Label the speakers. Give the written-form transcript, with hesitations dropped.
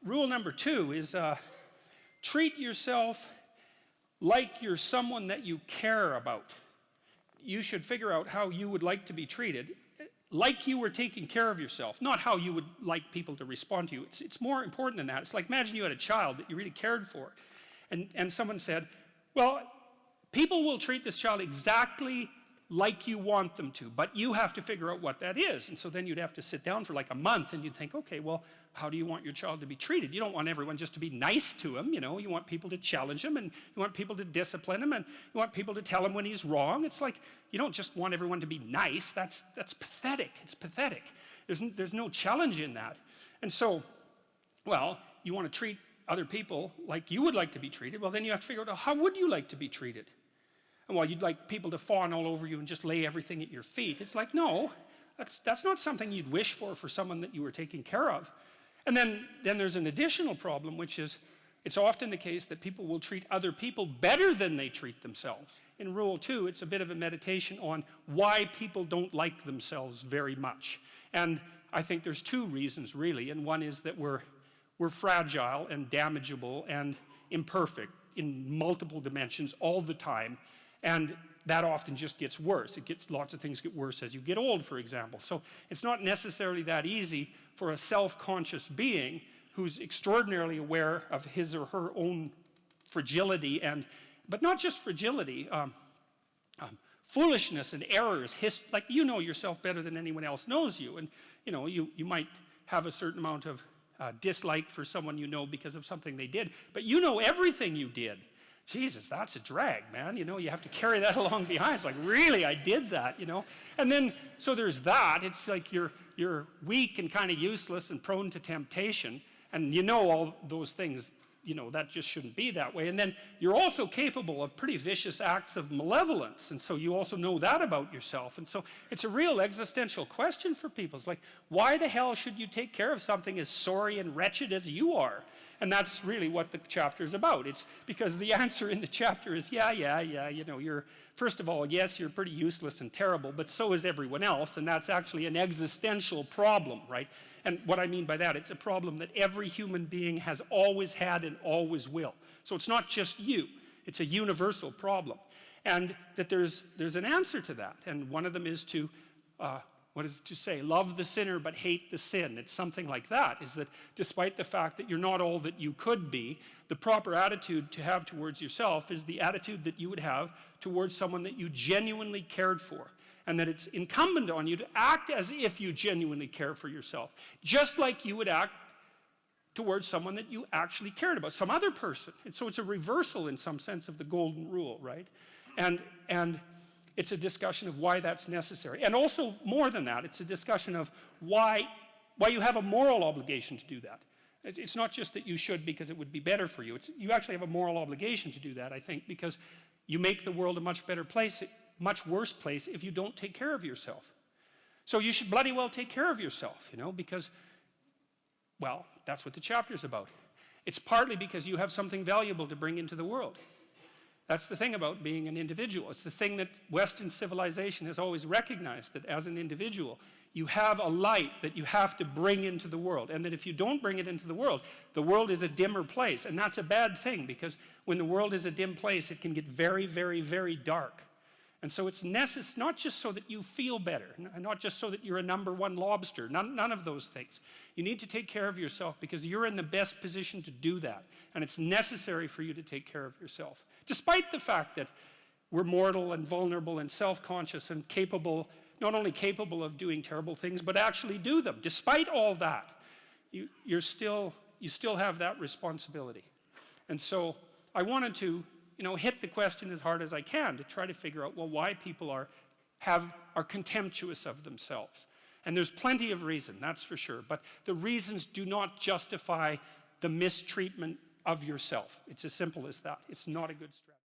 Speaker 1: Rule number 2 is treat yourself like you're someone that you care about. You should figure out how you would like to be treated, like you were taking care of yourself, not how you would like people to respond to you. It's more important than that. It's like, imagine you had a child that you really cared for, and someone said, well, people will treat this child exactly like you want them to, but you have to figure out what that is. And so then you'd have to sit down for like a month and you'd think, okay, well, how do you want your child to be treated? You don't want everyone just to be nice to him, you know. You want people to challenge him, and you want people to discipline him, and you want people to tell him when he's wrong. It's like, you don't just want everyone to be nice. That's pathetic. It's pathetic. There's no challenge in that. And so, well, you want to treat other people like you would like to be treated. Well, then you have to figure out, how would you like to be treated? And well, you'd like people to fawn all over you and just lay everything at your feet. It's like, no, that's not something you'd wish for someone that you were taking care of. And then there's an additional problem, which is it's often the case that people will treat other people better than they treat themselves. In Rule 2, it's a bit of a meditation on why people don't like themselves very much. And I think there's 2 reasons, really. And one is that we're fragile and damageable and imperfect in multiple dimensions all the time. And that often just gets worse. Lots of things get worse as you get old, for example. So it's not necessarily that easy for a self-conscious being who's extraordinarily aware of his or her own fragility, but not just fragility, foolishness and errors. Like, you know yourself better than anyone else knows you. And you know, you might have a certain amount of dislike for someone you know because of something they did, but you know everything you did. Jesus, that's a drag, man. You know, you have to carry that along behind. It's like, really, I did that, you know? And then, so there's that. It's like you're weak and kind of useless and prone to temptation. And you know all those things, you know, that just shouldn't be that way. And then you're also capable of pretty vicious acts of malevolence. And so you also know that about yourself. And so it's a real existential question for people. It's like, why the hell should you take care of something as sorry and wretched as you are? And that's really what the chapter is about. It's because the answer in the chapter is, yeah, you know, first of all, yes, you're pretty useless and terrible, but so is everyone else, and that's actually an existential problem, right? And what I mean by that, it's a problem that every human being has always had and always will. So it's not just you, it's a universal problem. And that there's an answer to that, and one of them is to, what is it to say? Love the sinner but hate the sin. It's something like that, is that despite the fact that you're not all that you could be, the proper attitude to have towards yourself is the attitude that you would have towards someone that you genuinely cared for. And that it's incumbent on you to act as if you genuinely care for yourself, just like you would act towards someone that you actually cared about, some other person. And so it's a reversal in some sense of the golden rule, right? And it's a discussion of why that's necessary. And also, more than that, it's a discussion of why you have a moral obligation to do that. It's not just that you should because it would be better for you. You actually have a moral obligation to do that, I think, because you make the world a much better place, much worse place, if you don't take care of yourself. So you should bloody well take care of yourself, you know, because, well, that's what the chapter's about. It's partly because you have something valuable to bring into the world. That's the thing about being an individual. It's the thing that Western civilization has always recognized, that as an individual, you have a light that you have to bring into the world, and that if you don't bring it into the world is a dimmer place, and that's a bad thing, because when the world is a dim place, it can get very, very, very dark. And so it's necessary, not just so that you feel better, not just so that you're a #1 lobster, none of those things. You need to take care of yourself because you're in the best position to do that. And it's necessary for you to take care of yourself. Despite the fact that we're mortal and vulnerable and self-conscious and capable, not only capable of doing terrible things, but actually do them. Despite all that, you still have that responsibility. And so I wanted to, you know, hit the question as hard as I can to try to figure out, well, why people are contemptuous of themselves. And there's plenty of reason, that's for sure. But the reasons do not justify the mistreatment of yourself. It's as simple as that. It's not a good strategy.